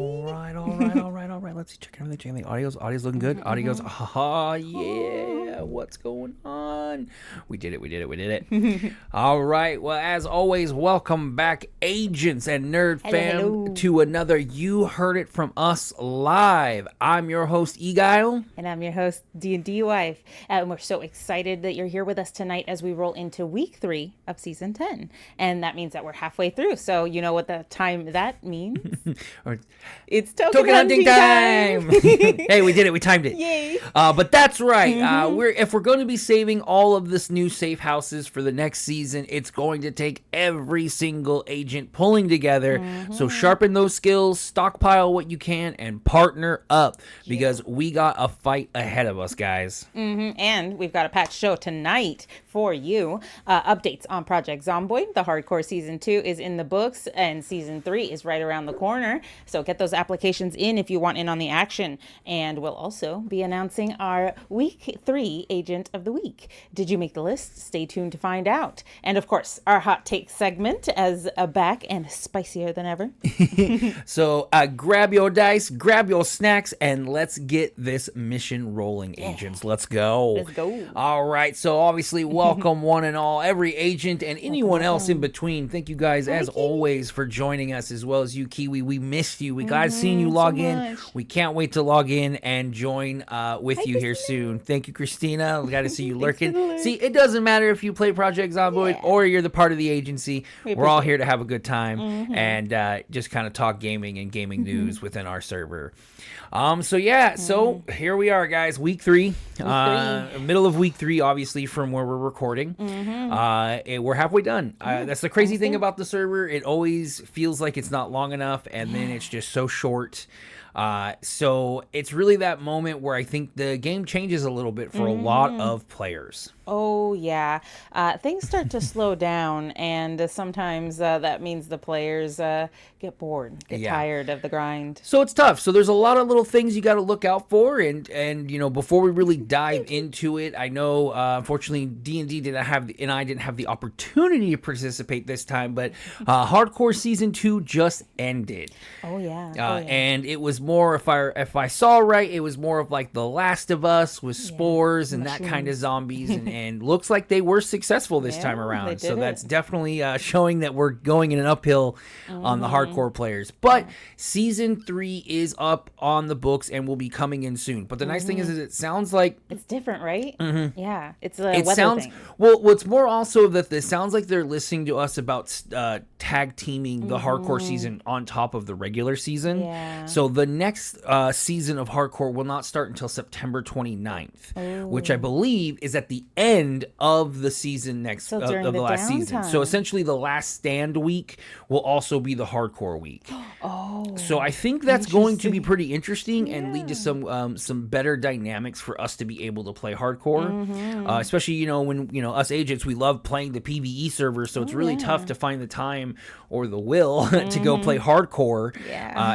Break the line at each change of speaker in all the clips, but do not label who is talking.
All right. Let's see. Check everything. The audio's looking good. Audio's, yeah. What's going on? We did it. All right. Well, as always, welcome back, agents and nerd fam, to another You Heard It From Us Live. I'm your host, Eguile.
And I'm your host, DNDWife. And we're so excited that you're here with us tonight as we roll into week 3 of season 10. And that means that we're halfway through. So you know what the time that means? It's token hunting time.
Hey, we did it. We timed it.
Yay.
But that's right. If we're going to be saving all of this new safe houses for the next season, it's going to take every single agent pulling together. So sharpen those skills, stockpile what you can, and partner up because we got a fight ahead of us, guys.
And we've got a patch show tonight for you. Updates on Project Zomboid. The hardcore season 2 is in the books and season 3 is right around the corner. So get those applications in if you want in on the action. And we'll also be announcing our week 3 agent of the week. Did you make the list? Stay tuned to find out. And of course, our hot take segment as back and spicier than ever.
So grab your dice, grab your snacks, and let's get this mission rolling, agents. Let's go.
Let's go.
All right. So obviously, welcome one and all, every agent and anyone else in between. Thank you guys, as always, for joining us, as well as you, Kiwi. We missed you. We got seen you log in. We can't wait to log in and join with you here soon. Thank you, Christina. We got to see you lurking. See, it doesn't matter if you play Project Zomboid or you're the part of the agency. We're all here to have a good time and just kind of talk gaming and gaming news within our server. So here we are, guys. Week 3, middle of week 3, obviously, from where we're recording. We're halfway done. That's the crazy thing about the server. It always feels like it's not long enough, and then it's just so short. So it's really that moment where I think the game changes a little bit for a lot of players.
Oh, yeah. Things start to slow down, and sometimes that means the players get bored, get tired of the grind.
So it's tough. So there's a lot of little things you got to look out for, and you know, before we really dive into it, I know unfortunately D&D I didn't have the opportunity to participate this time, but Hardcore Season 2 just ended.
Oh yeah.
And it was more, if I saw right, it was more of like The Last of Us with spores and that kind of zombies, and looks like they were successful this time around. So that's definitely showing that we're going in an uphill on the hardcore players. But season 3 is up on the books and will be coming in soon. But the nice thing is it sounds like
it's different, right? Yeah, it's a weather thing.
Well, what's more also that this sounds like they're listening to us about tag teaming the hardcore season on top of the regular season.
Yeah.
So the next season of hardcore will not start until September 29th, which I believe is at the end of the season of the last season. So essentially the last stand week will also be the hardcore week. So I think that's going to be pretty interesting and lead to some better dynamics for us to be able to play hardcore. Especially, you know, when, you know, us agents, we love playing the PvE server, so it's really tough to find the time or the will to go play hardcore,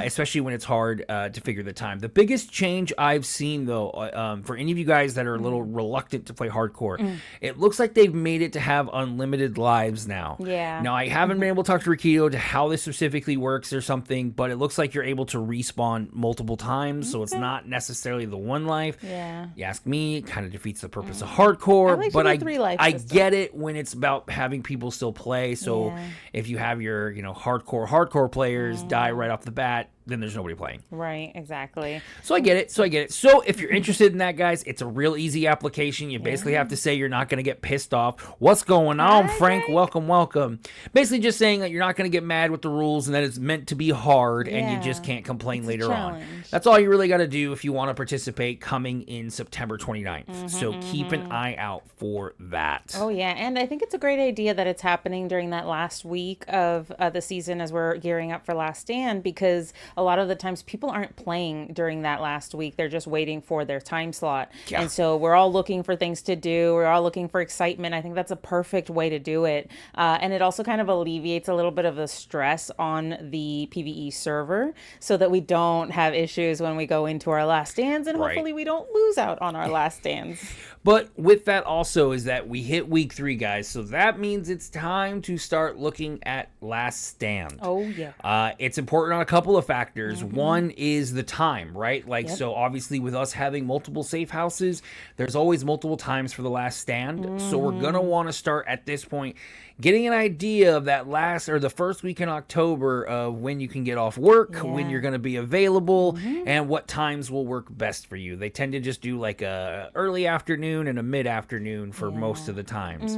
especially when it's hard to figure the time. The biggest change I've seen, though, for any of you guys that are a little reluctant to play hardcore, it looks like they've made it to have unlimited lives now.
Yeah.
Now, I haven't been able to talk to Rikito to how this specifically works or something, but it looks like you're able to respawn multiple times, so it's not necessarily the one life.
Yeah.
You ask me, it kind of defeats the purpose of hardcore, but I get it when it's about having people still play. So if you have your, you know, hardcore players die right off the bat, then there's nobody playing.
Right, exactly.
So I get it. So if you're interested in that, guys, it's a real easy application. You basically have to say you're not going to get pissed off. What's going on, Frank? Welcome. Basically just saying that you're not going to get mad with the rules and that it's meant to be hard and you just can't complain later on. That's all you really got to do if you want to participate coming in September 29th. So keep an eye out for that.
Oh, yeah. And I think it's a great idea that it's happening during that last week of the season as we're gearing up for Last Stand, because a lot of the times people aren't playing during that last week. They're just waiting for their time slot. Yeah. And so we're all looking for things to do. We're all looking for excitement. I think that's a perfect way to do it. And it also kind of alleviates a little bit of the stress on the PvE server so that we don't have issues when we go into our last stands, and hopefully we don't lose out on our last stands.
But with that also is that we hit week 3, guys. So that means it's time to start looking at Last Stand.
Oh, yeah.
It's important on a couple of factors. factors. One is the time, right? Like, so obviously with us having multiple safe houses, there's always multiple times for the last stand. So we're going to want to start at this point getting an idea of that last or the first week in October of when you can get off work, when you're going to be available, and what times will work best for you. They tend to just do like a early afternoon and a mid-afternoon for most of the times.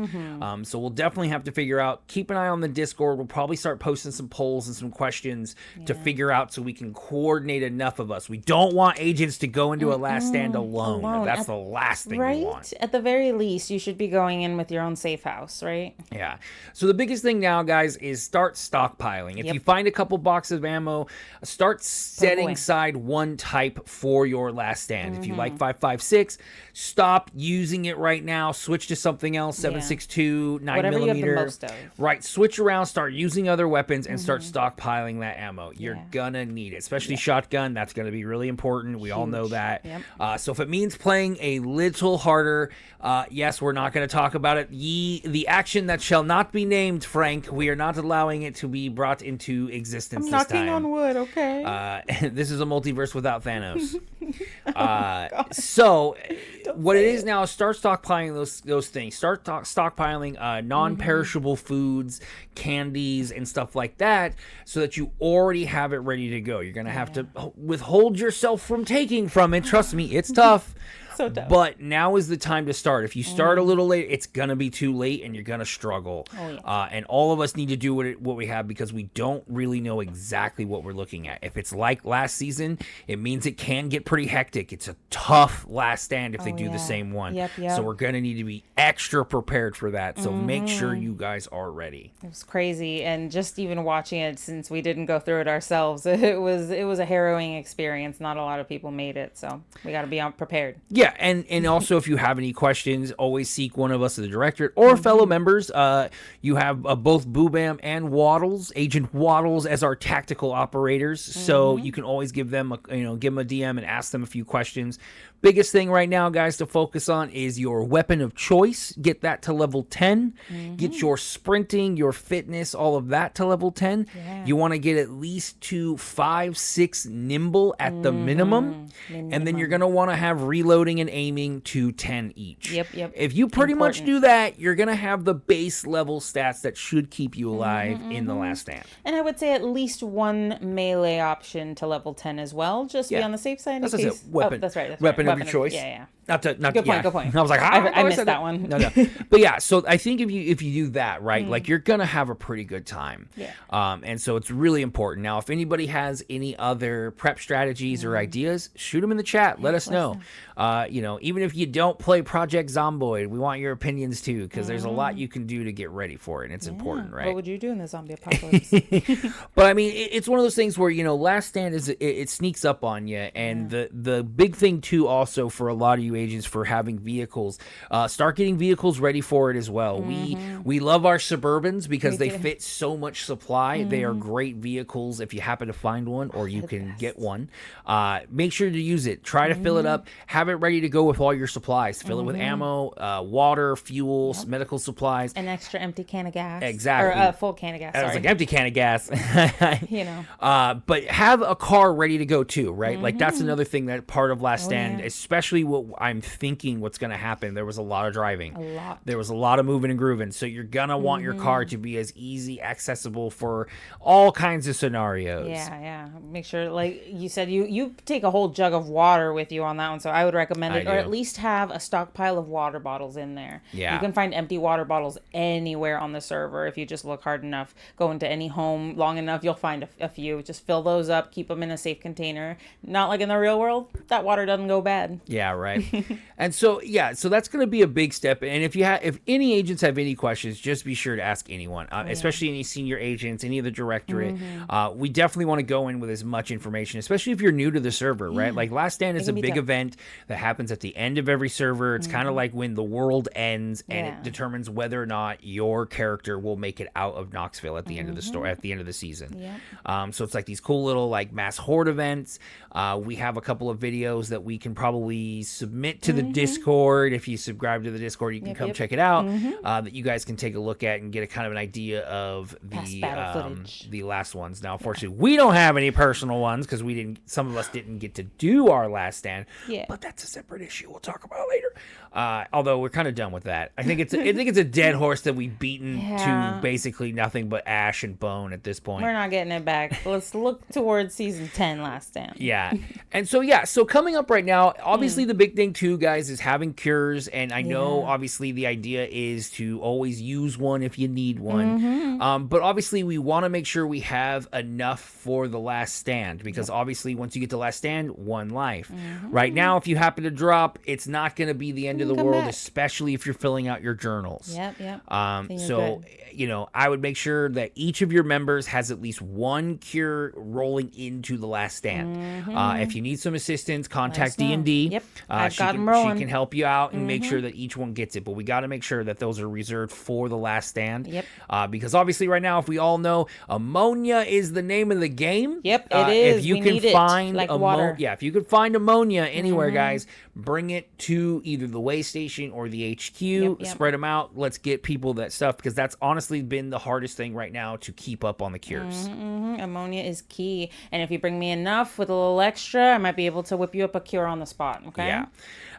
So we'll definitely have to figure out, keep an eye on the Discord. We'll probably start posting some polls and some questions to figure out so we can coordinate enough of us. We don't want agents to go into a last stand alone. That's the last thing we want.
At the very least, you should be going in with your own safe house, right?
Yeah. So the biggest thing now, guys, is start stockpiling. If you find a couple boxes of ammo, start setting aside one type for your last stand. If you like 5.56, stop using it right now. Switch to something else, 7.62, 9
Whatever
millimeter.
you have the most of.
Right. Switch around, start using other weapons, and start stockpiling that ammo. You're gonna need it, especially shotgun. That's gonna be really important. We all know that. So if it means playing a little harder, yes, we're not gonna talk about it. The action that shall not be named, Frank. We are not allowing it to be brought into existence this time.
I'm knocking on wood, okay?
This is a multiverse without Thanos. So what it is now is start stockpiling those things. Start stockpiling non-perishable foods, candies, and stuff like that, so that you already have it ready to go. You're going to have to withhold yourself from taking from it. Trust me, it's tough.
So tough.
But now is the time to start. If you start a little late, it's going to be too late and you're going to struggle. And all of us need to do what we have, because we don't really know exactly what we're looking at. If it's like last season, it means it can get pretty hectic. It's a tough last stand if they do the same one. So we're going to need to be extra prepared for that. So make sure you guys are ready.
It was crazy. And just even watching it, since we didn't go through it ourselves, it was a harrowing experience. Not a lot of people made it. So we got to be prepared.
Yeah, and also if you have any questions, always seek one of us at the directorate or fellow members. You have both Boobam and Waddles, Agent Waddles, as our tactical operators. So you can always give them a DM and ask them a few questions. Biggest thing right now, guys, to focus on is your weapon of choice. Get that to level 10. Get your sprinting, your fitness, all of that to level 10. You want to get at least to 5, 6 nimble at the minimum. And then you're going to want to have reloading and aiming to 10 each. If you pretty much do that, you're going to have the base level stats that should keep you alive in the last stand.
And I would say at least one melee option to level 10 as well. Just be on the safe side.
That's it. Weapon.
That's right.
Weapon of your choice. Good point. I was like,
I missed that one.
No. But yeah, so I think if you do that, right, like you're gonna have a pretty good time. And so it's really important. Now, if anybody has any other prep strategies or ideas, shoot them in the chat. Let us know. Even if you don't play Project Zomboid, we want your opinions too, because there's a lot you can do to get ready for it, and it's important, right?
What would you do in the zombie apocalypse?
But I mean, it's one of those things where last stand it sneaks up on you, and the big thing too, also for a lot of you agents, for having vehicles, start getting vehicles ready for it as well. We love our Suburbans because they fit so much supply. They are great vehicles if you happen to find one, or you can get one. Make sure to use it. Try to fill it up. Have it ready to go with all your supplies. Fill it with ammo, water, fuel, medical supplies.
An extra empty can of gas.
Exactly.
Or a full can of gas.
I was like, empty can of gas. But have a car ready to go too, right? Like that's another thing that part of last stand, especially what I'm thinking what's going to happen. There was a lot of driving. There was a lot of moving and grooving. So you're going to want your car to be as easy, accessible for all kinds of scenarios.
Yeah. Make sure, like you said, you take a whole jug of water with you on that one. So I would recommend it, or at least have a stockpile of water bottles in there. You can find empty water bottles anywhere on the server. If you just look hard enough, go into any home long enough, you'll find a few. Just fill those up, keep them in a safe container. Not like in the real world, that water doesn't go bad.
Yeah, right. And so that's going to be a big step. And if any agents have any questions, just be sure to ask anyone, especially any senior agents, any of the directorate. We definitely want to go in with as much information, especially if you're new to the server, right? Like last stand is a big event that happens at the end of every server. It's kind of like when the world ends, and it determines whether or not your character will make it out of Knoxville at the end of the story, at the end of the season.
Yep.
So it's like these cool little like mass horde events. We have a couple of videos that we can probably submit to the Discord. If you subscribe to the Discord, you can come check it out. That you guys can take a look at and get a kind of an idea of the last ones. Now, unfortunately, we don't have any personal ones because some of us didn't get to do our last stand.
Yeah.
But that's a separate issue we'll talk about later. Although we're kind of done with that. I think it's a dead horse that we've beaten to basically nothing but ash and bone at this point.
We're not getting it back. Let's look towards season 10 last stand.
Yeah. And so coming up right now, obviously the big thing too, guys, is having cures. And I know obviously the idea is to always use one if you need one. But obviously we want to make sure we have enough for the last stand, because obviously once you get to last stand, one life. Right now, if you happen to drop, it's not going to be the end of the world, especially if you're filling out your journals. So, I would make sure that each of your members has at least one cure rolling into the last stand. If you need some assistance, contact D&D.
Yep,
she can help you out and make sure that each one gets it. But we got to make sure that those are reserved for the last stand. Because obviously right now, if we all know, ammonia is the name of the game.
It is.
If you
we
can
need
find
it, like water.
if you could find ammonia anywhere, guys, bring it to either the way station or the HQ. Spread them out. Let's get people that stuff, because that's honestly been the hardest thing right now to keep up on the cures.
Ammonia is key, and if you bring me enough with a little extra, I might be able to whip you up a cure on the spot. Okay.
Yeah.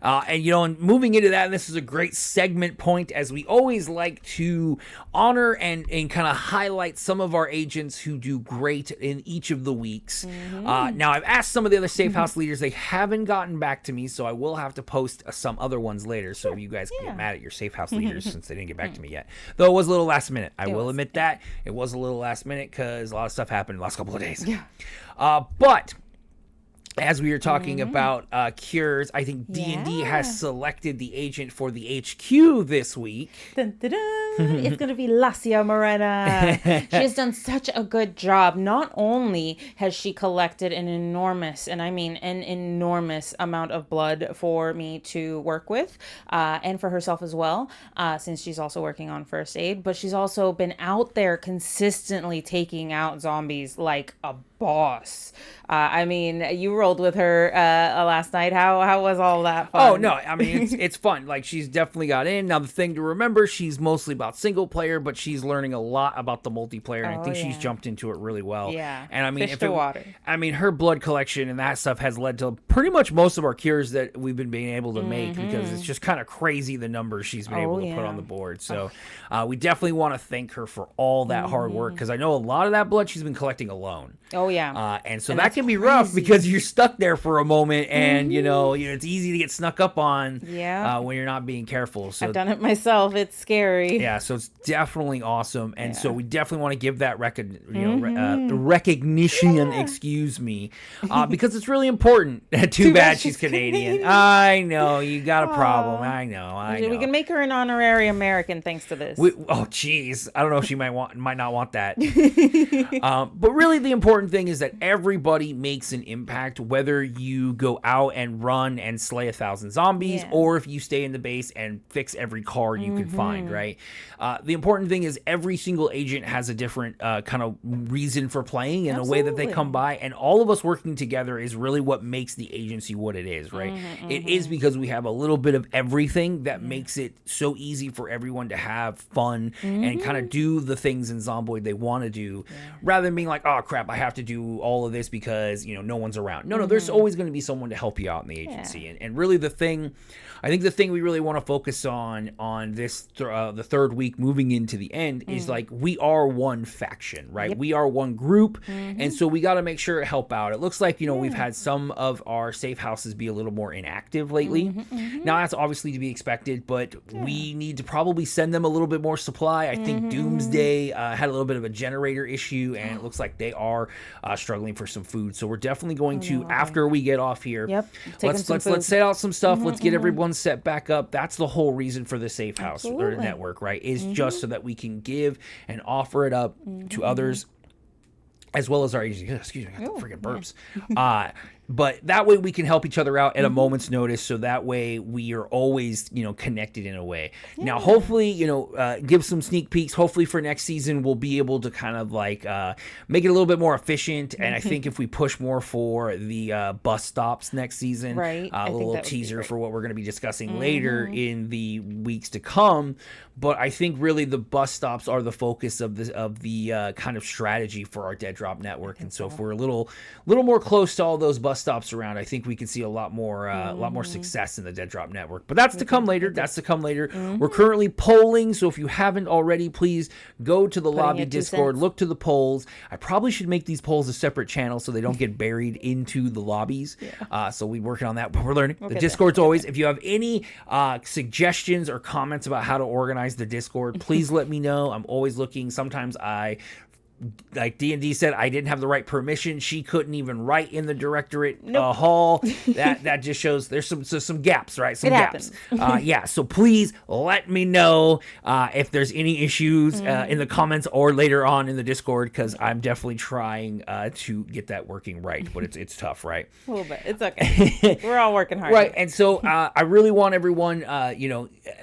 And moving into that, and this is a great segment point, as we always like to honor and kind of highlight some of our agents who do great in each of the weeks. Now, I've asked some of the other safe house leaders. They haven't gotten back to me, so I will have to post some other ones later, so you guys can get mad at your safe house leaders since they didn't get back to me yet. Though it was a little last minute. I will admit that. It was a little last minute because a lot of stuff happened in the last couple of days. But as we were talking about cures, I think D&D has selected the agent for the HQ this week.
Dun, dun, dun. It's going to be Lasia Morena. She has done such a good job. Not only has she collected an enormous, and I mean an enormous amount of blood for me to work with, and for herself as well, since she's also working on first aid, but she's also been out there consistently taking out zombies like a boss. I mean, you rolled with her last night. How was all that fun?
Oh, no. I mean, it's fun. Like, she's definitely got in. Now, the thing to remember, she's mostly about single player, but she's learning a lot about the multiplayer, and I think she's jumped into it really well.
Yeah.
And I mean,
Fish to water.
I mean, her blood collection and that stuff has led to pretty much most of our cures that we've been being able to make, because it's just kind of crazy the numbers she's been able to put on the board. So we definitely want to thank her for all that hard work, because I know a lot of that blood she's been collecting alone.
Oh, yeah.
And so that can be rough, because you're stuck there for a moment, and it's easy to get snuck up on when you're not being careful. So
I've done it myself. It's scary.
Yeah, so it's definitely awesome. And so we definitely want to give that recognition, excuse me, because it's really important. Too bad she's Canadian. I know, you got a problem. I know.
We can make her an honorary American thanks to this.
Geez. I don't know if she might not want that. But really the important thing is that everybody makes an impact, whether you go out and run and slay 1,000 zombies, or if you stay in the base and fix every card you can find, right? The important thing is every single agent has a different kind of reason for playing and a way that they come by, and all of us working together is really what makes the agency what it is, right? It is because we have a little bit of everything that makes it so easy for everyone to have fun and kind of do the things in Zomboid they want to do, rather than being like, oh crap, I have to do all of this because no one's around. No, there's always going to be someone to help you out in the agency. And really I think the thing we really want to focus on this the third week moving into the end is like, we are one faction, right? We are one group, and so we got to make sure to help out. It looks like we've had some of our safe houses be a little more inactive lately. Now that's obviously to be expected, but we need to probably send them a little bit more supply. I think Doomsday had a little bit of a generator issue, and it looks like they are struggling for some food. So we're definitely going to, after we get off here, let's set out some stuff. Let's get everyone set back up. That's the whole reason for the safe house or network, right? Is just so that we can give and offer it up to others, as well as our agency. Excuse me, I got the freaking burps. but that way we can help each other out at a moment's notice. So that way we are always, connected in a way. Yeah. Now, hopefully, give some sneak peeks. Hopefully for next season, we'll be able to kind of like make it a little bit more efficient. And I think if we push more for the bus stops next season,
right.
A little teaser for what we're going to be discussing later in the weeks to come. But I think really the bus stops are the focus of the kind of strategy for our Dead Drop Network. And so if we're a little more close to all those bus stops around, I think we can see a lot more success in the Dead Drop Network. But that's to come later. We're currently polling, so if you haven't already, please go to the lobby Discord, look to the polls. I probably should make these polls a separate channel so they don't get buried into the lobbies. Yeah. So we're working on that, but we're learning. The Discord's always. If you have any suggestions or comments about how to organize the Discord, please let me know. I'm always looking. Sometimes like D&D said, I didn't have the right permission. She couldn't even write in the directorate hall. That just shows there's some gaps, right? Some gaps. So please let me know if there's any issues in the comments or later on in the Discord, because I'm definitely trying to get that working right. But it's tough, right?
A little bit. It's okay. We're all working hard.
Right. And so I really want everyone,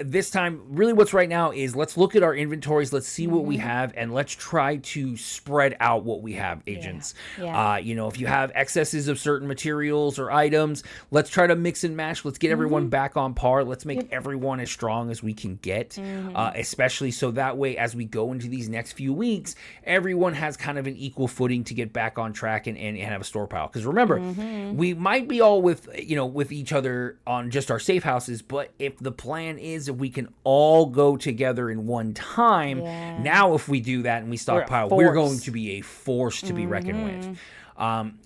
this time, really what's right now is let's look at our inventories. Let's see what we have, and let's try to spread out what we have, agents. If you have excesses of certain materials or items, let's try to mix and match. Let's get everyone back on par. Let's make everyone as strong as we can get, especially so that way as we go into these next few weeks, everyone has kind of an equal footing to get back on track and have a store pile. Because remember, we might be all with each other on just our safe houses, but if the plan is if we can all go together in one time, now if we do that and we stockpile, we're going to be a force to be reckoned with.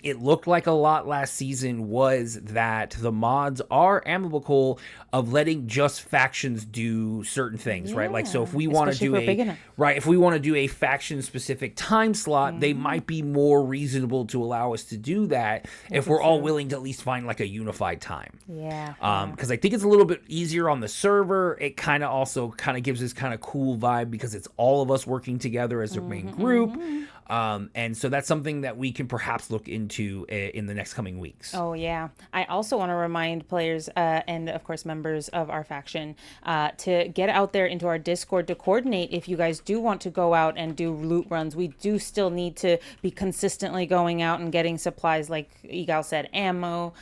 It looked like a lot last season was that the mods are amicable of letting just factions do certain things, right? Like, so if we want to do if we want to do a faction specific time slot, they might be more reasonable to allow us to do that if we're all willing to at least find like a unified time. Because I think it's a little bit easier on the server. It kind of also gives this kind of cool vibe because it's all of us working together as a main group. And so that's something that we can perhaps look into in the next coming weeks.
Oh, yeah. I also want to remind players and, of course, members of our faction to get out there into our Discord to coordinate if you guys do want to go out and do loot runs. We do still need to be consistently going out and getting supplies, like Eguile said, ammo.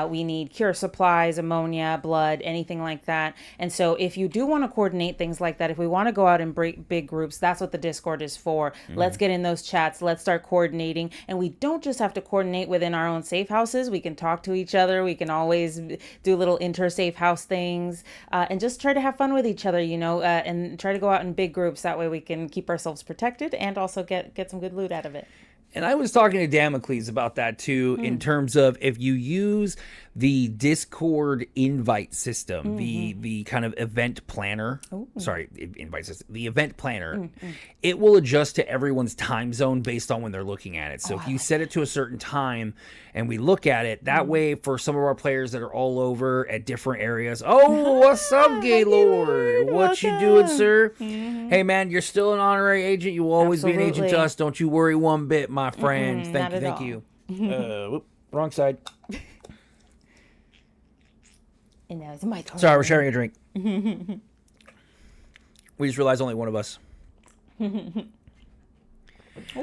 We need cure supplies, ammonia, blood, anything like that. And so if you do want to coordinate things like that, if we want to go out in big groups, that's what the Discord is for. Let's get in those chats. Let's start coordinating. And we don't just have to coordinate within our own safe houses. We can talk to each other. We can always do little inter-safe house things and just try to have fun with each other, and try to go out in big groups. That way we can keep ourselves protected and also get some good loot out of it.
And I was talking to Damocles about that too, in terms of if you use the Discord invite system, the kind of event planner, invite system, the event planner, it will adjust to everyone's time zone based on when they're looking at it. So if you set it to a certain time and we look at it, that way for some of our players that are all over at different areas, what's up, Gaylord? What you doing, sir? Hey, man, you're still an honorary agent. You will always be an agent to us. Don't you worry one bit, my friend. Thank you. Wrong side.
And now it's my turn.
Sorry, we're sharing a drink. We just realized only one of us.
Ooh,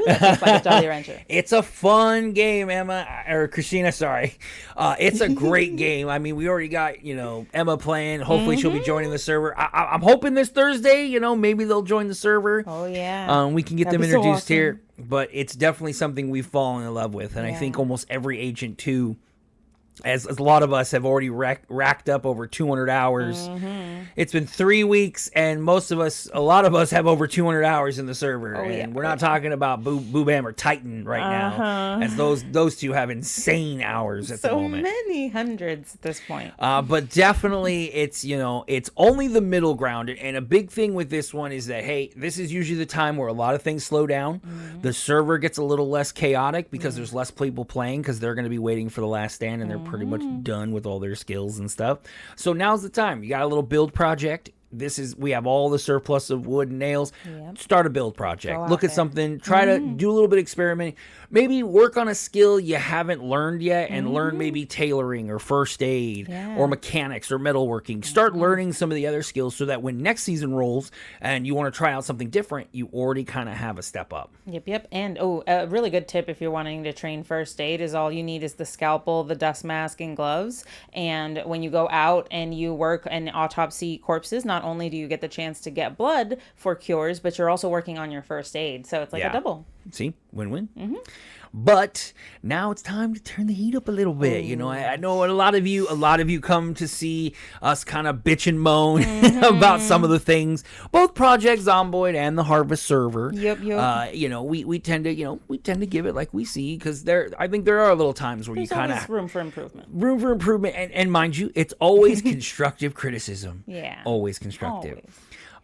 that tastes like a Jolly Rancher.
It's a fun game, Emma, or Christina, sorry. It's a great game. I mean, we already got, Emma playing. Hopefully she'll be joining the server. I'm hoping this Thursday, maybe they'll join the server.
Oh, yeah.
We can get them introduced here. But it's definitely something we've fallen in love with. And I think almost every agent, too, as a lot of us have already racked up over 200 hours. It's been 3 weeks, and a lot of us have over 200 hours in the server. We're not talking about Boo Bam or Titan right now, as those two have insane hours at the moment.
So many hundreds at this point.
But definitely, it's only the middle ground. And a big thing with this one is that, hey, this is usually the time where a lot of things slow down. The server gets a little less chaotic because there's less people playing because they're going to be waiting for the last stand, and they're pretty much done with all their skills and stuff. So now's the time. You got a little build project. we have all the surplus of wood and nails. Start a build project. Look at something. Try to do a little bit of experimenting. Maybe work on a skill you haven't learned yet and learn maybe tailoring or first aid or mechanics or metalworking. Start learning some of the other skills so that when next season rolls and you want to try out something different, you already kind of have a step up.
Yep. And a really good tip if you're wanting to train first aid is all you need is the scalpel, the dust mask, and gloves. And when you go out and you work and autopsy corpses, not only do you get the chance to get blood for cures, but you're also working on your first aid. So it's like a double.
See, win-win. But now it's time to turn the heat up a little bit. You know, I know a lot of you come to see us kind of bitch and moan about some of the things, both Project Zomboid and the Harvest server.
Yep.
You know, we tend to give it like we see, because I think there are little times where
There's
you kind of
room for improvement.
And mind you, it's always constructive criticism.
Yeah.
Always constructive.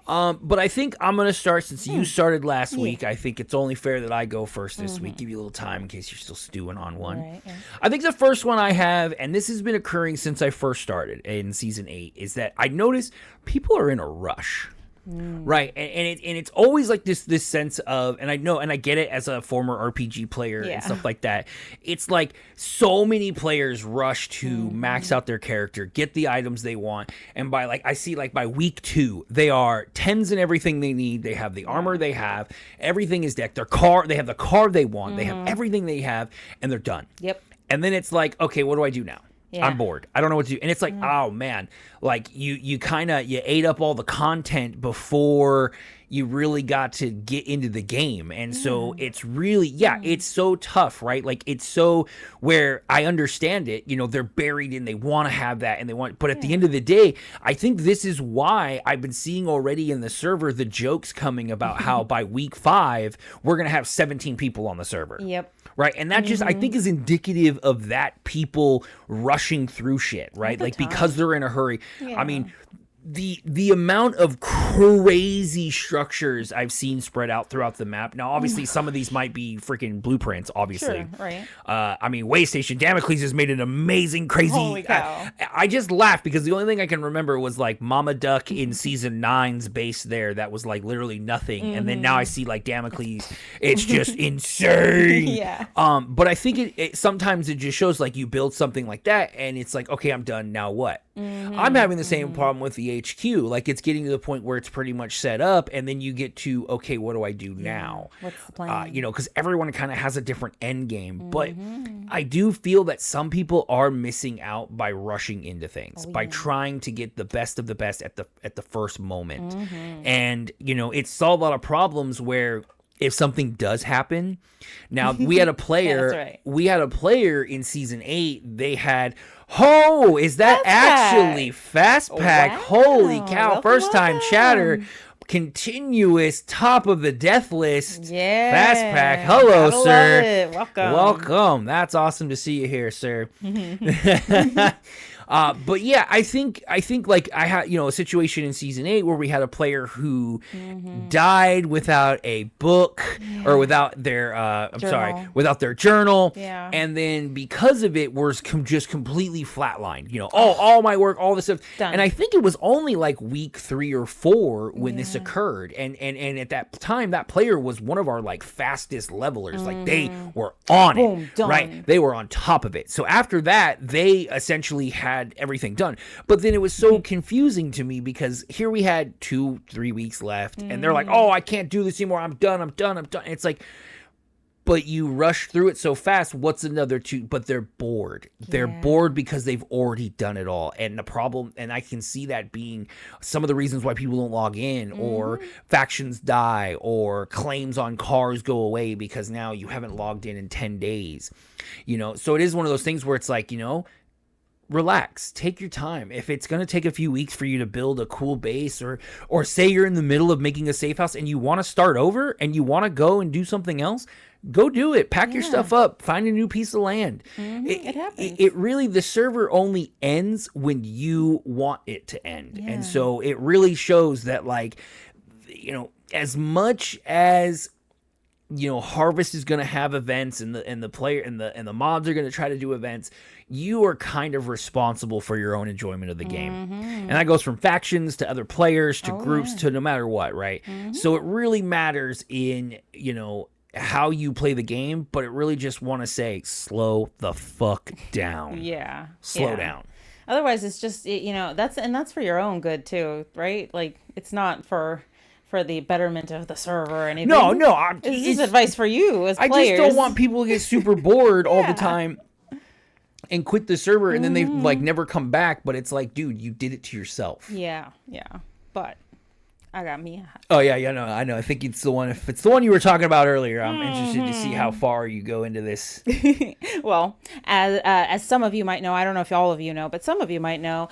But I think I'm going to start, since you started last week. I think it's only fair that I go first this week, give you a little time in case you're still stewing on one.
Right, yeah.
I think the first one I have, and this has been occurring since I first started in season 8, is that I notice people are in a rush. Right, and it's always like this sense of, and I know, and I get it as a former RPG player and stuff like that. It's like so many players rush to max out their character, get the items they want, and I see by week 2 they are 10s in everything they need. They have the armor they have, everything is decked. They have the car they want, they have everything they have, and they're done.
Yep.
And then it's like, okay, what do I do now? I'm bored. I don't know what to do. And it's like, oh man, like you ate up all the content before you really got to get into the game. And so it's really, it's so tough, right? Like it's so, where I understand it, you know, they're buried and they want to have that and they want, but at the end of the day, I think this is why I've been seeing already in the server, the jokes coming about how by week 5, we're going to have 17 people on the server.
Yep.
Right. And that just, I think, is indicative of that people rushing through shit, right? Like because they're in a hurry. I mean, the amount of crazy structures I've seen spread out throughout the map. Now, obviously, some of these might be freaking blueprints, obviously.
Sure, right.
I mean, Waystation, Damocles has made an amazing, crazy...
Holy cow.
I just laughed because the only thing I can remember was, like, Mama Duck in Season 9's base there that was, like, literally nothing. And then now I see, like, Damocles. It's just insane. But I think it sometimes it just shows, like, you build something like that, and it's like, okay, I'm done, now what? I'm having the same problem with the HQ. Like, it's getting to the point where it's pretty much set up, and then you get to, okay, what do I do now?
What's the plan?
You know, because everyone kind of has a different end game. But I do feel that some people are missing out by rushing into things, by trying to get the best of the best at the first moment. And, you know, it solved a lot of problems where if something does happen, now we had a player, we had a player in season 8, they had, is that actually Fast Pack? Wow. Holy cow. First time chatter, continuous top of the death list. Fast Pack. Hello, sir. Welcome. That's awesome to see you here, sir. But yeah, I think like I had, you know, a situation in season 8 where we had a player who died without a book or without their without their journal, and then because of it was just completely flatlined. You know, all my work, all this stuff, done. And I think it was only like week 3 or 4 when this occurred, and at that time that player was one of our like fastest levelers. Like they were on it, done. Right? They were on top of it. So after that, they essentially had everything done. But then it was so confusing to me because here we had 2-3 weeks left and they're like, I can't do this anymore. I'm done. And it's like, but you rush through it so fast. What's another 2? But they're bored. They're bored because they've already done it all. And the problem, and I can see that being some of the reasons why people don't log in, or factions die, or claims on cars go away because now you haven't logged in 10 days. You know, so it is one of those things where it's like, you know, relax, take your time. If it's going to take a few weeks for you to build a cool base, or say you're in the middle of making a safe house and you want to start over and you want to go and do something else, go do it. Pack your stuff up, find a new piece of land.
It happens.
It really, the server only ends when you want it to end. And so it really shows that, like, you know, as much as Harvest is going to have events, and the player and the mods are going to try to do events. You are kind of responsible for your own enjoyment of the game, and that goes from factions to other players to groups to no matter what, right? So it really matters in how you play the game, but it really just want to say slow the fuck down. Slow down.
Otherwise, it's just that's for your own good too, right? Like it's not for the betterment of the server or anything.
No,
this is advice for you as players.
I just don't want people to get super bored all the time and quit the server, and then they like never come back. But it's like, dude, you did it to yourself.
Yeah. But I got me.
Oh yeah, no, I know. I think it's the one. If it's the one you were talking about earlier, I'm interested to see how far you go into this.
Well, as some of you might know, I don't know if all of you know, but some of you might know,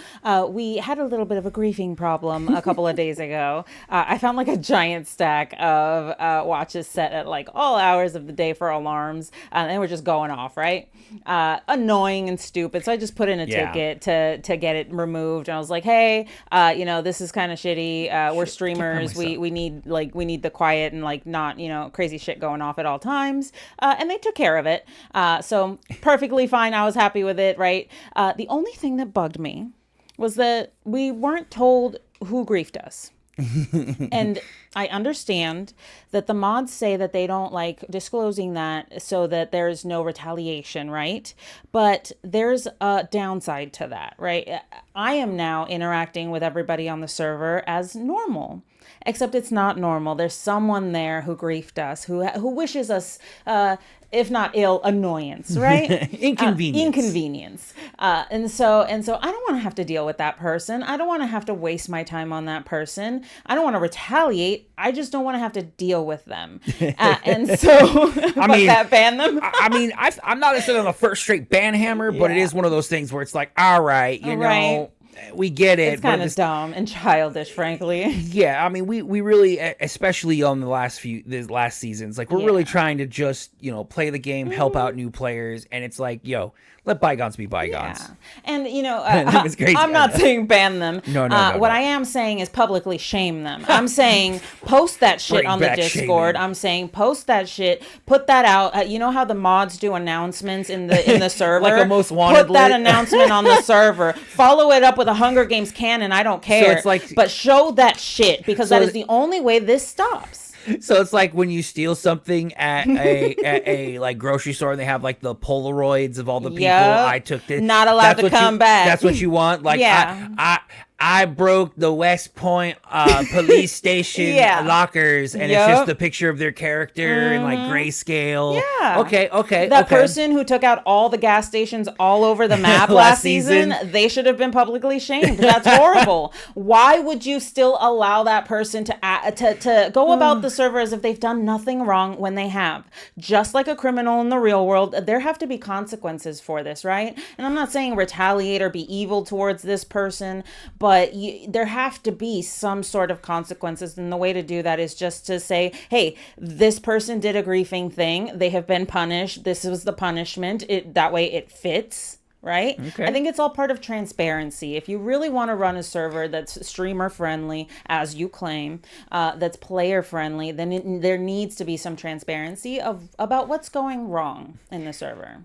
we had a little bit of a griefing problem a couple of days ago. I found like a giant stack of watches set at like all hours of the day for alarms, and they were just going off, right? Annoying and stupid. So I just put in a ticket to get it removed, and I was like, hey, this is kind of shitty. We're streamers. We need the quiet and like not crazy shit going off at all times. And they took care of it. So perfectly fine. I was happy with it. Right. The only thing that bugged me was that we weren't told who griefed us. And I understand that the mods say that they don't like disclosing that so that there's no retaliation, right? But there's a downside to that, right? I am now interacting with everybody on the server as normal, except it's not normal. There's someone there who griefed us, who wishes us, if not ill, annoyance, right? Inconvenience. And so I don't want to have to deal with that person. I don't want to have to waste my time on that person. I don't want to retaliate. I just don't want to have to deal with them. And so, ban them.
I'm not necessarily on the first straight ban hammer, but it is one of those things where it's like, all right, know, we get it.
It's kind of dumb and childish, frankly.
Yeah, I mean, we really, especially on the last seasons, like we're really trying to just play the game, help out new players, and it's like, let bygones be bygones.
Yeah. And I'm not saying ban them.
No.
What I am saying is publicly shame them. I'm saying post that shit on the Discord. I'm saying post that shit, put that out. You know how the mods do announcements in the server?
Like a most wanted
Put that announcement on the server. Follow it up with a Hunger Games canon. I don't care.
So it's like,
but show that shit, because that is the only way this stops.
So it's like when you steal something at a like grocery store and they have like the Polaroids of all the people I took this.
Not allowed to come back.
That's what you want? Like, I broke the West Point police station lockers, and it's just the picture of their character in like grayscale.
Yeah.
Okay.
That person who took out all the gas stations all over the map last season, they should have been publicly shamed. That's horrible. Why would you still allow that person to go about the server as if they've done nothing wrong when they have? Just like a criminal in the real world, there have to be consequences for this, right? And I'm not saying retaliate or be evil towards this person, but there have to be some sort of consequences. And the way to do that is just to say, hey, this person did a griefing thing. They have been punished. This was the punishment. That way it fits. Right?
Okay.
I think it's all part of transparency. If you really want to run a server that's streamer friendly, as you claim, that's player friendly, then there needs to be some transparency about what's going wrong in the server.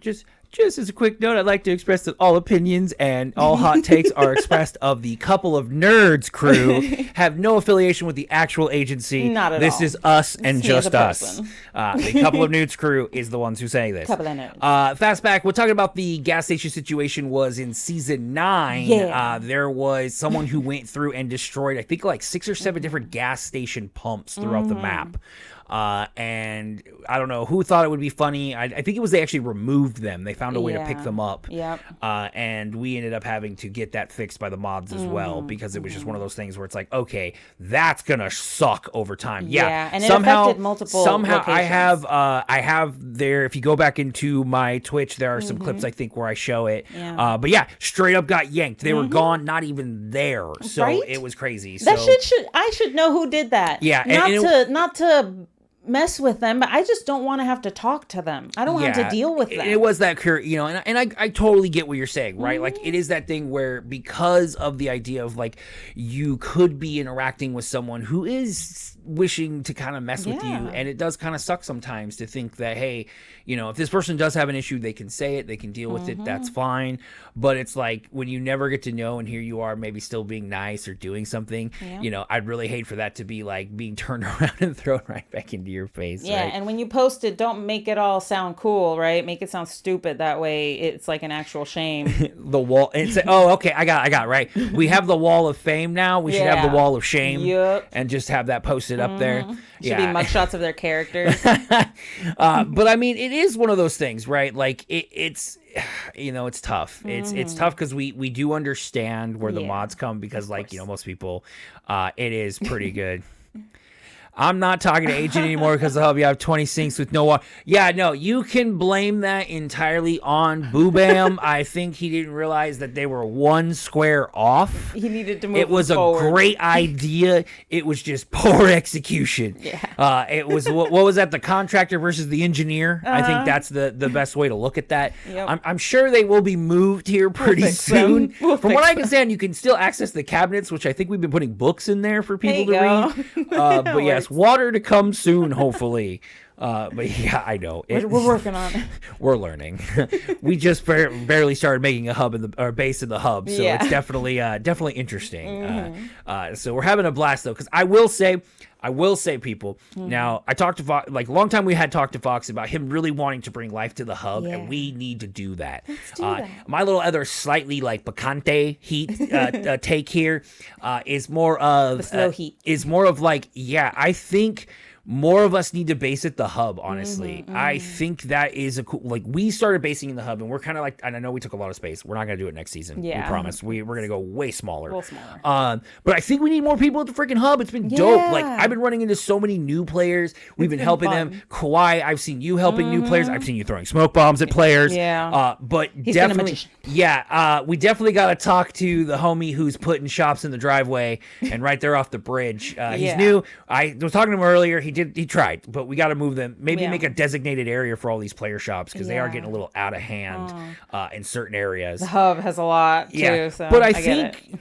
Just as a quick note, I'd like to express that all opinions and all hot takes are expressed of the Couple of Nerds crew, have no affiliation with the actual agency.
Not at
this
all.
Is us and just us. The Couple of Nerds crew is the ones who say this.
Couple of Nerds.
Fast back, we're talking about the gas station situation was in season 9.
Yeah.
There was someone who went through and destroyed, I think, like 6 or 7 different gas station pumps throughout the map. And I don't know who thought it would be funny. I think it was they actually removed them. They found a way to pick them up.
Yep.
And we ended up having to get that fixed by the mods as well, because it was just one of those things where it's like, okay, that's gonna suck over time. Yeah.
And it affected multiple locations.
I have there, if you go back into my Twitch, there are some clips I think where I show it.
Yeah.
But yeah, straight up got yanked. They were gone, not even there. So
right?
It was crazy.
That I should know who did that.
Yeah.
Not to mess with them, but I just don't want to have to talk to them. I don't want to deal with them.
It was that and I totally get what you're saying, right? Like, it is that thing where, because of the idea of like, you could be interacting with someone who is wishing to kind of mess with you, and it does kind of suck sometimes to think that, hey, you know, if this person does have an issue, they can say it, they can deal with it, that's fine. But it's like when you never get to know, and here you are maybe still being nice or doing something, you know, I'd really hate for that to be like being turned around and thrown right back into your face. Right?
And when you post it, don't make it all sound cool, right? Make it sound stupid. That way it's like an actual shame.
The wall, and say, oh, okay, I got it, right. We have the wall of fame now. We should have the wall of shame, and just have that posted up there.
Should be mugshots of their characters.
But I mean, it is one of those things, right? Like it's, you know, it's tough. It's tough because we do understand where the mods come, because like, you know, most people, it is pretty good. I'm not talking to Agent anymore because the hub, you have 20 sinks with no water. Yeah, no, you can blame that entirely on Boobam. I think he didn't realize that they were one square off.
He needed to move
It was
forward.
A great idea. It was just poor execution.
Yeah.
It was, what was that, the contractor versus the engineer? I think that's the best way to look at that.
Yep.
I'm sure they will be moved here pretty soon. From what I understand, you can still access the cabinets, which I think we've been putting books in there for people to read. But yes, water to come soon, hopefully. But yeah, I know.
We're working on it.
We're learning. We just barely started making a hub or base in the hub, so it's definitely interesting. So we're having a blast though, because I will say, people. Now, I talked to Fox, like, a long time we had talked to Fox about him really wanting to bring life to the hub, and we need to do that.
Let's do that.
My little other slightly like picante heat take here is more of
the slow heat.
Is more of like, I think more of us need to base at the hub, honestly. I think that is a cool, like, we started basing in the hub, and we're kind of like, and I know we took a lot of space. We're not going to do it next season. We promise. We're going to go way smaller.
A little smaller.
But I think we need more people at the freaking hub. It's been dope. Like, I've been running into so many new players. We've been helping them. Kawhi, I've seen you helping new players. I've seen you throwing smoke bombs at players. But
He's
definitely, we definitely got to talk to the homie who's putting shops in the driveway and right there off the bridge. He's new. I was talking to him earlier. He tried, but we got to move them. Maybe make a designated area for all these player shops, because they are getting a little out of hand in certain areas.
The hub has a lot too. So
but I think,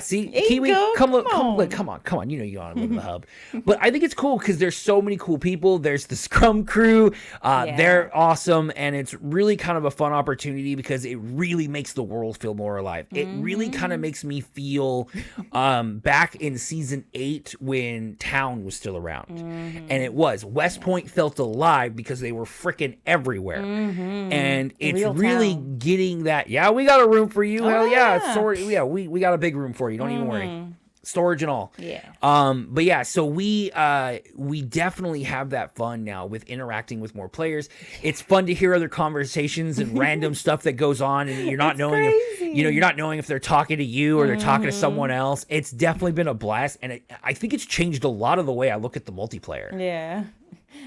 see, Kiwi, come on. You know you want to live in the hub. But I think it's cool because there's so many cool people. There's the Scrum crew. They're awesome, and it's really kind of a fun opportunity because it really makes the world feel more alive. It really kind of makes me feel back in season 8 when Town was still around. And it was. West Point felt alive because they were freaking everywhere. And it's really getting that, we got a room for you. Hell yeah. Sorry, we got a big room for you. Don't even worry. Storage and all. But yeah, so we definitely have that fun now with interacting with more players. It's fun to hear other conversations and random stuff that goes on, and you're not knowing if they're talking to you or they're talking to someone else. It's definitely been a blast, and I think it's changed a lot of the way I look at the multiplayer.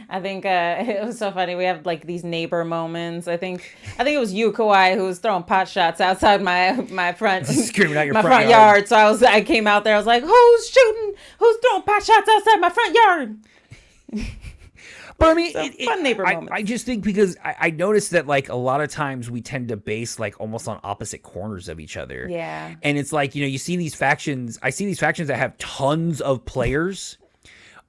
I think it was so funny. We have like these neighbor moments. I think it was you, Kawhi, who was throwing pot shots outside my front,
screaming out your
front yard. So I came out there. I was like, "Who's shooting? Who's throwing pot shots outside my front yard?"
But I mean,
fun neighbor moments.
I just think because I noticed that like a lot of times we tend to base like almost on opposite corners of each other. And it's like, you see these factions. I see these factions that have tons of players.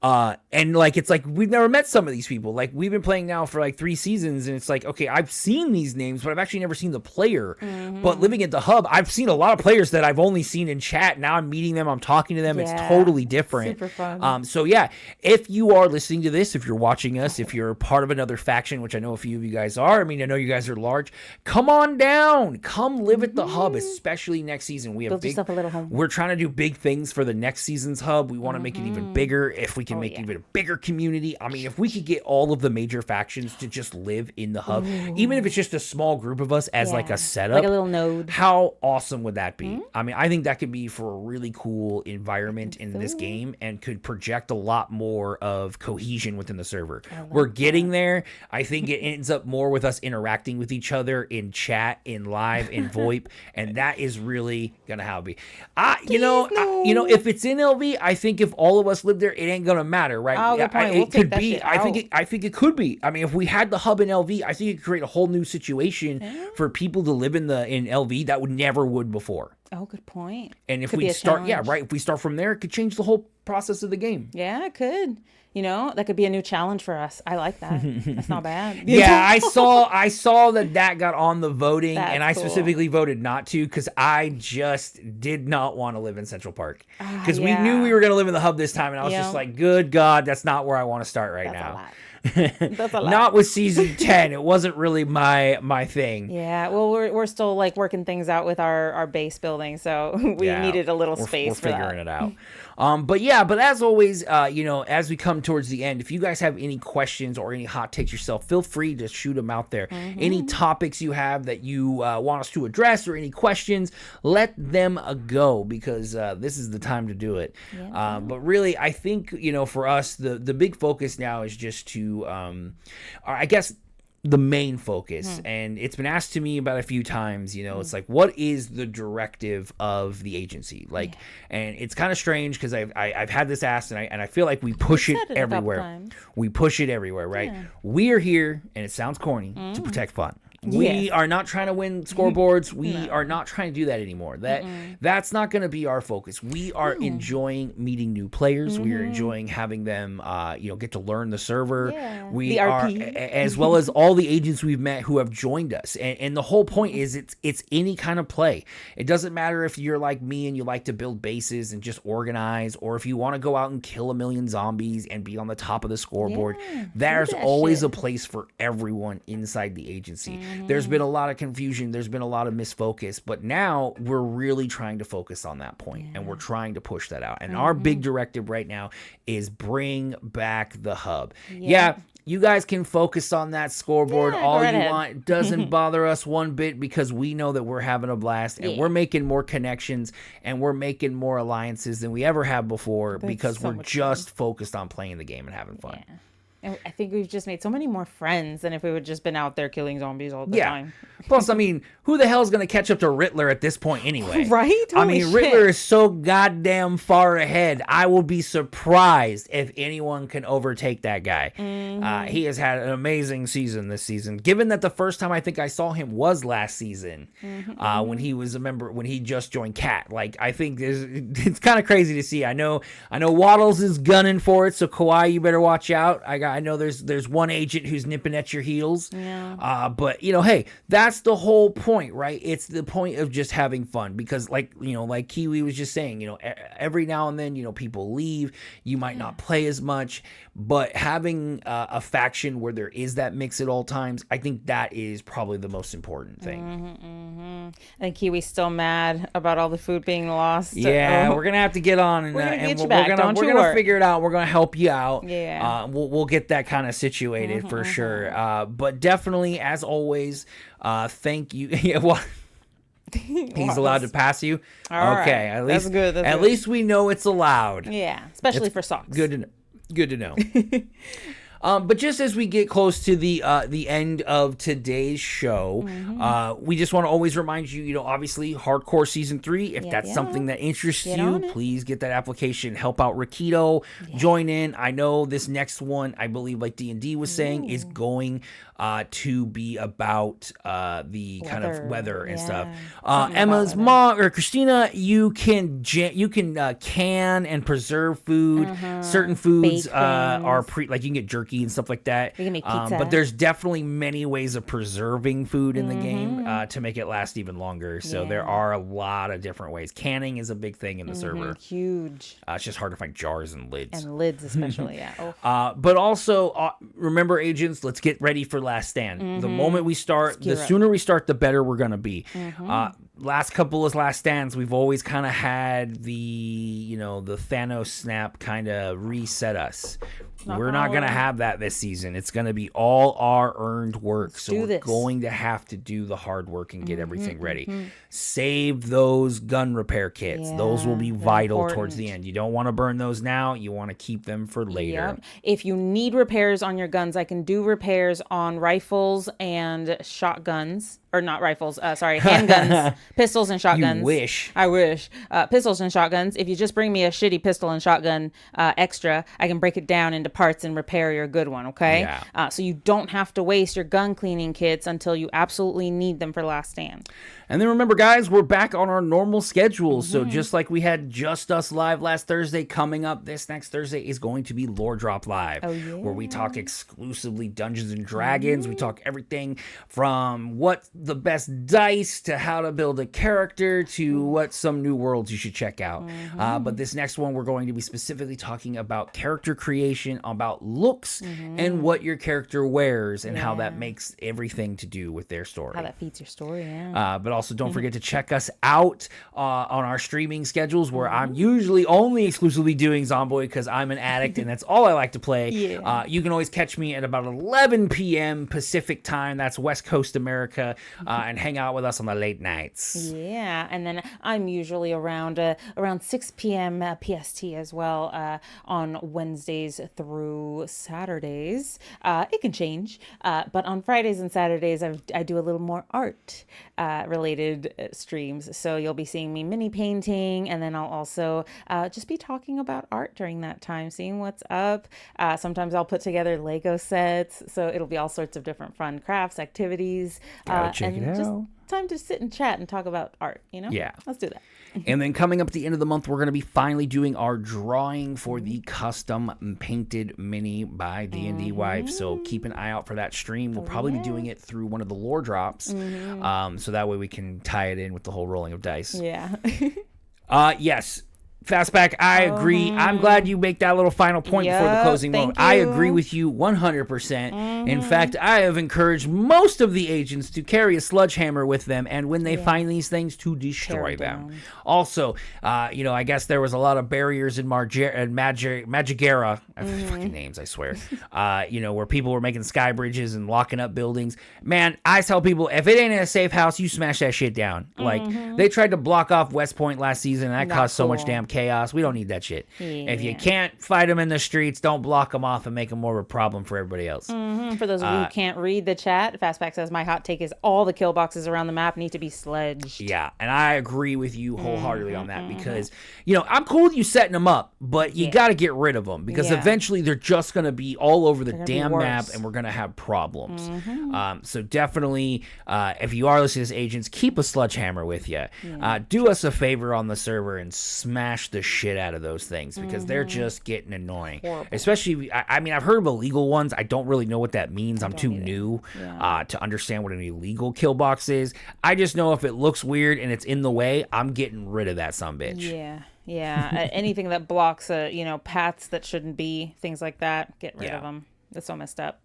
And like, it's like, we've never met some of these people. Like, we've been playing now for like 3 seasons, and it's like, okay, I've seen these names, but I've actually never seen the player. But living at the hub, I've seen a lot of players that I've only seen in chat. Now I'm meeting them, I'm talking to them. It's totally different.
Super fun.
So yeah, if you are listening to this, if you're watching us, if you're part of another faction, which I know a few of you guys are, I mean, I know you guys are large, come on down, come live at the hub, especially next season. We have
Build yourself a little home.
We're trying to do big things for the next season's hub. We want to make it even bigger. If we can make even a bigger community. I mean, if we could get all of the major factions to just live in the hub, even if it's just a small group of us as like a setup,
like a little node,
how awesome would that be? I mean, I think that could be for a really cool environment in this game and could project a lot more of cohesion within the server. We're getting there. I think it ends up more with us interacting with each other in chat, in live, in VoIP, and that is really gonna have it be. If it's in LV, I think if all of us live there, it ain't gonna matter, right?
Good point. We'll take that shit out.
I think it could be. I mean, if we had the hub in LV, I think it could create a whole new situation for people to live in LV that never would before.
Oh, good point.
And if we start, if we start from there, it could change the whole process of the game.
Yeah, it could. That could be a new challenge for us. I like that. That's not bad.
Yeah, I saw that got on the voting,
That's
and I
cool.
specifically voted not to because I just did not want to live in Central Park because we knew we were going to live in the hub this time, and I was just like, good God, that's not where I want to start right now.
That's a lot.
Not with season 10. It wasn't really my thing.
Yeah, well, we're still like working things out with our base building, so we needed a little space for that.
We're figuring it out. But as always, as we come towards the end, if you guys have any questions or any hot takes yourself, feel free to shoot them out there. Any topics you have that you want us to address or any questions, let them go because this is the time to do it. Yeah. But really, I think, for us, the big focus now is just to, I guess, the main focus, and it's been asked to me about a few times, it's like, what is the directive of the agency? Like, and it's kind of strange because I've had this asked, and I feel like we push it everywhere. We push it everywhere, right? Yeah. We are here, and it sounds corny, to protect fun. We are not trying to win scoreboards. We are not trying to do that anymore. That's not going to be our focus. We are enjoying meeting new players. We are enjoying having them, get to learn the server. Yeah. We are, as well as all the agents we've met who have joined us. And the whole point is it's any kind of play. It doesn't matter if you're like me and you like to build bases and just organize, or if you want to go out and kill 1 million zombies and be on the top of the scoreboard. There's always a place for everyone inside the agency. There's been a lot of confusion. There's been a lot of misfocus, but now we're really trying to focus on that point, and we're trying to push that out. And our big directive right now is bring back the hub. Yeah, you guys can focus on that scoreboard all you want. It doesn't bother us one bit because we know that we're having a blast, and we're making more connections, and we're making more alliances than we ever have before because we're just focused on playing the game and having fun.
Yeah. And I think we've just made so many more friends than if we would just been out there killing zombies all the time.
Plus, I mean, who the hell is going to catch up to Riddler at this point anyway?
Right?
Riddler is so goddamn far ahead. I will be surprised if anyone can overtake that guy. He has had an amazing season this season. Given that the first time I think I saw him was last season, when he was a member, when he just joined Cat. Like, I think it's kind of crazy to see. I know Waddles is gunning for it, so Kawhi, you better watch out. I know there's one agent who's nipping at your heels. Yeah. But hey, that's the whole point, right? It's the point of just having fun because like Kiwi was just saying, every now and then, people leave, you might not play as much, but having a faction where there is that mix at all times, I think that is probably the most important thing.
I think Kiwi's still mad about all the food being lost.
Yeah, we're gonna have to get on and we're gonna figure it out. We're gonna help you out. Yeah, we'll get that kind of situated for sure. But definitely, as always, thank you. Yeah, well, he's allowed to pass you.
All
okay,
right.
At least
that's good.
At least we know it's allowed.
Yeah, especially for socks.
Good to know. But just as we get close to the end of today's show, we just want to always remind you, obviously, Hardcore Season 3, if that's something that interests you, please get that application. Help out Rakito. Join in. I know this next one, I believe, like D&D was saying, is going to be about the kind of weather and stuff. Emma's mom or Christina, you can can and preserve food. Certain foods are like you can get jerky and stuff like that.
You can make pizza.
But there's definitely many ways of preserving food in the game to make it last even longer. So there are a lot of different ways. Canning is a big thing in the server.
Huge.
It's just hard to find jars and lids.
And lids especially, yeah.
But also, remember, agents, let's get ready for Last Stand. The moment we start, the sooner we start, the better we're going to be. Last couple of Last Stands, we've always kind of had the Thanos snap kind of reset us. We're not going to have that this season. It's going to be all our earned work. So we're going to have to do the hard work and get everything ready. Save those gun repair kits.
Yeah,
those will be vital towards the end. You don't want to burn those now. You want to keep them for later.
Yep. If you need repairs on your guns, I can do repairs on rifles and shotguns. Or not rifles, handguns Pistols and shotguns.
You wish.
I wish. Pistols and shotguns. If you just bring me a shitty pistol and shotgun extra, I can break it down into parts and repair your good one, okay?
Yeah.
So you don't have to waste your gun cleaning kits until you absolutely need them for Last Stand.
And then remember, guys, we're back on our normal schedule. So just like we had Just Us Live last Thursday, coming up this next Thursday is going to be Lore Drop Live, where we talk exclusively Dungeons and Dragons. We talk everything from what the best dice to how to build a character to what some new worlds you should check out. But this next one, we're going to be specifically talking about character creation, about looks, and what your character wears and how that makes everything to do with their story.
How that feeds your story, yeah.
But also don't forget to check us out on our streaming schedules, where I'm usually only exclusively doing Zomboid because I'm an addict and that's all I like to play. You can always catch me at about 11 p.m. Pacific time. That's West Coast America, and hang out with us on the late nights.
Yeah, and then I'm usually around 6 p.m. PST as well on Wednesdays through Saturdays. It can change, but on Fridays and Saturdays I do a little more art related streams. So you'll be seeing me mini painting, and then I'll also just be talking about art during that time, seeing what's up. Sometimes I'll put together Lego sets, so it'll be all sorts of different fun crafts, activities.
Gotta check it out.
Just time to sit and chat and talk about art,
Yeah.
Let's do that.
And then coming up at the end of the month, we're going to be finally doing our drawing for the custom painted mini by DNDWife. So keep an eye out for that stream. We'll probably be doing it through one of the lore drops. So that way we can tie it in with the whole rolling of dice.
Yeah.
Yes. Fastback, I agree. I'm glad you make that little final point before the closing moment. I agree with you 100%. In fact, I have encouraged most of the agents to carry a sledgehammer with them, and when they find these things, to destroy them. Also, I guess there was a lot of barriers in Magigera. Fucking names, I swear. Where people were making sky bridges and locking up buildings. Man, I tell people, if it ain't in a safe house, you smash that shit down. Like, they tried to block off West Point last season, and that caused so much damn chaos. We don't need that shit. If you can't fight them in the streets, don't block them off and make them more of a problem for everybody else.
For those of you who can't read the chat, Fastback says, my hot take is all the kill boxes around the map need to be sledged.
Yeah, and I agree with you wholeheartedly on that because, I'm cool with you setting them up, but you got to get rid of them because eventually they're just going to be all over the damn map and we're going to have problems. So definitely, if you are listening to agents, keep a sledgehammer with you. Do us a favor on the server and smash the shit out of those things because they're just getting annoying.
Horrible.
Especially, I've heard of illegal ones. I don't really know what that means. I'm too new to understand what an illegal kill box is. I just know if it looks weird and it's in the way, I'm getting rid of that sumbitch.
Yeah. Anything that blocks, paths that shouldn't be, things like that, get rid of them. That's so messed up.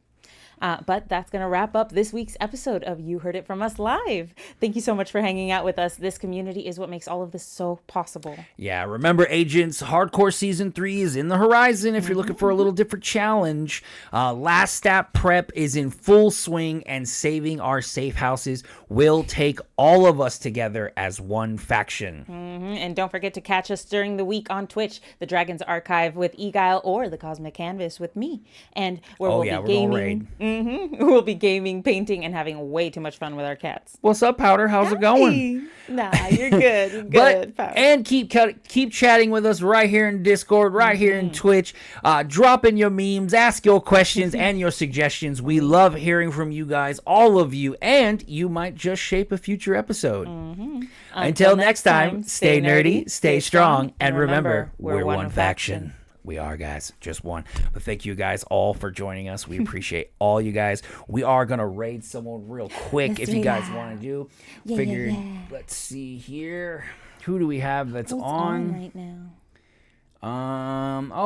But that's going to wrap up this week's episode of You Heard It From Us Live. Thank you so much for hanging out with us. This community is what makes all of this so possible.
Yeah, remember, agents, Hardcore Season 3 is in the horizon if you're looking for a little different challenge. Last Stat Prep is in full swing, and saving our safe houses will take all of us together as one faction.
And don't forget to catch us during the week on Twitch, the Dragon's Archive with Eguile, or the Cosmic Canvas with me. And where we'll be gaming. We'll be gaming, painting, and having way too much fun with our cats.
What's up, Powder? How's it going?
Nah, you're good. You're good, Powder.
And keep chatting with us right here in Discord, right here in Twitch. Drop in your memes, ask your questions and your suggestions. We love hearing from you guys, all of you, and you might just shape a future episode. Until next time, stay nerdy, stay strong, and remember, we're one faction. We are, guys, just one. But thank you guys all for joining us. We appreciate all you guys. We are going to raid someone real quick if you guys want to do. Let's see here. Who do we have that's on
right now?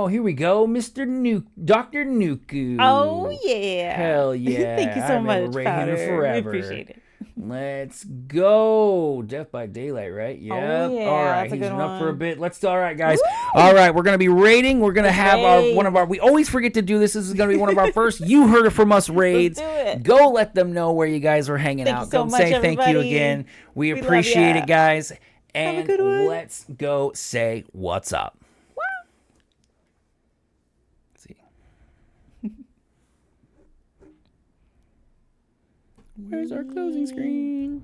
Here we go. Dr. Nuku.
Oh, yeah.
Hell yeah.
Thank you so much,
Powder.
Forever. We appreciate it.
Let's go. Death by Daylight, right? Yep.
Oh, yeah.
All right.
That's a
He's
good
been up
one.
for a bit. All right, guys. Woo! All right. We're going to be raiding. We're going to have we always forget to do this. This is going to be one of our first You Heard It From Us raids.
Let's do it.
Go let them know where you guys are hanging out.
Thank you so much,
say
everybody.
thank you again. We appreciate it, guys. And
have a good one.
let's go say what's up. Let's see. Where's our closing screen?